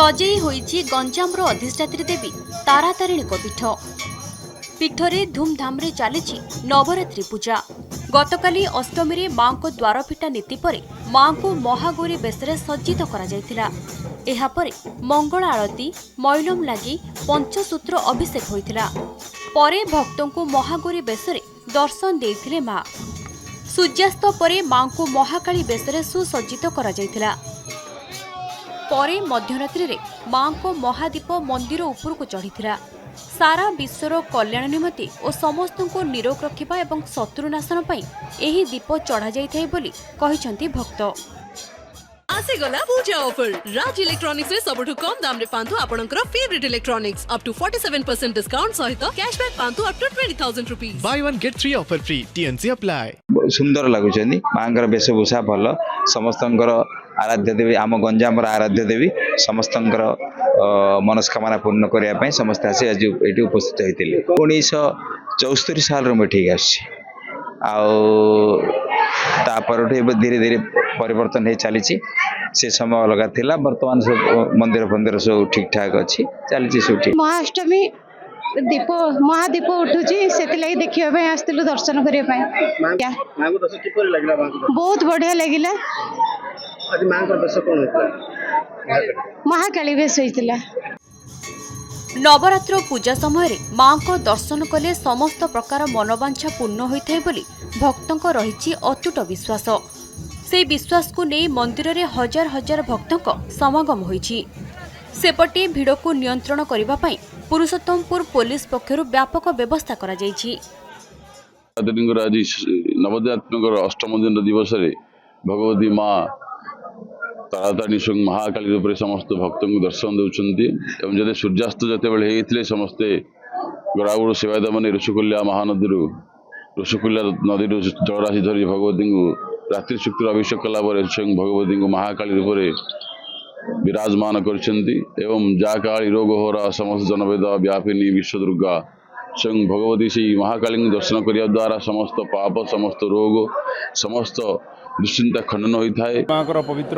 सजेई होईछि गंजामर अधिष्ठात्री देवी तारातारिणी पीठ। पीठरे धूमधाम रे चलीछि नवरात्रि पूजा। गतकाली अष्टमी रे मां को द्वारफिटा नीति परे मां को महागौरी बेसरे सज्जित करा जायतिला। एहा परे मंगल आरती मैलम लागि पंचसूत्र अभिषेक होइतिला। परे भक्तों को महागौरी बेसरे दर्शन देइथिले मां। सूर्यास्त परे मां को महाकाली बेसरे सुसज्जित करा जायतिला। परे मध्यरात्रि रे मां को महादीप मंदिर ऊपर को चढ़ीथिला। सारा विश्वर कल्याण निमंते और समस्त को निरोग रखिबा एवं शत्रुनाशन पई एही दीप चढ़ा जायथाय बोली कहिसंती भक्त। आसे गला पूजा ऑफर राज इलेक्ट्रॉनिक्स रे सबठु कम दाम रे पांतु आपनकर favourite electronics up to 47% discount सहित कैशबैक पांतु up to 20,000 rupees. Buy one get 3 offer free TnC apply. सुंदर लगुचंदी मांगर वेशभूषा भल समस्तंकर आराध्य देवी आम गंजामर आराध्य देवी समस्तंकर मनस्कामना पूर्ण करने ପାଇଁ ସମସ୍ତେ ଆସି ଆଜି ଏଠି ଉପସ୍ଥିତ ହୋଇଥିଲେ। 1974 साल रो ठीक आछि आउ तापर धीरे धीरे परिवर्तन हो चली से समय अलग थिला वर्तमान सब मंदिर सब ठीक ठाक अच्छी चली सब ठीक। महाअष्टमी दीप महादीप उठुची से देखा आसलु दर्शन करने बहुत बढ़िया लगिला। महाकाली बेश होइतिला। नवरात्र पूजा समय मां को दर्शन कले समस्त प्रकार मनोवांछा पूर्ण होइथाय बोली भक्तों को रहिछि अतुट विश्वास। से विश्वास को नहीं मंदिर रे हजार हजार भक्तों को समागम होइछि। सेपटे भिड़ को नियंत्रण करबा पई पुरुषोत्तमपुर पुलिस पक्षरु व्यापक व्यवस्था करा जाइछि। आज नवरात्मक अष्टम दिन दिवस भगवती माँ तारातारिणी स्वयं महाकाली रूप समस्त भक्त को दर्शन दौरान जब सूर्यास्त जो समस्ते गड़ागुड़ सेवायत मैंने ऋषिकुल्या महानदी ऋषिकुल्या नदी जलराशि धरी भगवती को रात्रि शुक्र अभिषेक कला स्वयं भगवती को महाकाली रूप विराजमान करछन्ति एवं जा काली रोग होरा समस्त जनवेद व्यापिनी विश्व दुर्गा स्वयं भगवती से महाकाली दर्शन करने द्वारा समस्त पाप समस्त रोग समस्त दुश्चिंता खंडन होता है। माँ पवित्र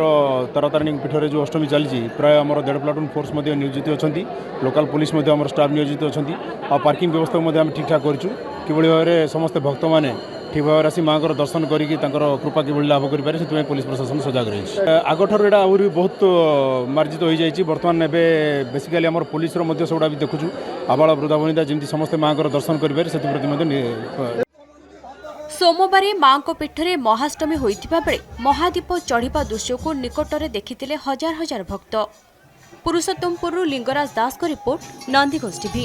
तारातारिणी पीठ में जो अष्टमी चली प्राय आम 1.5 प्लाटून फोर्स नियोजित अच्छा लोकल पुलिस आम स्टाफ नियोजित अच्छा आ पार्किंग व्यवस्था ठीक ठाक करूँ कि भाव में समस्त भक्त मैंने ठीक भाव आसी माँ दर्शन करके कृपा कि लाभ करें से पुलिस प्रशासन सजग रही आगठर यहाँ आहरी बहुत मार्जित हो जाए। बर्तमान एवं बेसिकाली आम पुलिस सबुड़ा भी देखुँ आबाल वृद्धा वनिता जमी समस्त माँ दर्शन करें से सोमवार मां को पीठरे महाअष्टमी होइथिबा बेले महादीप चढ़िबा दृश्य को निकटरे देखिथिले हजार हजार भक्त। पुरुषोत्तमपुर लिंगराज दास को रिपोर्ट नंदीघोष टीवी।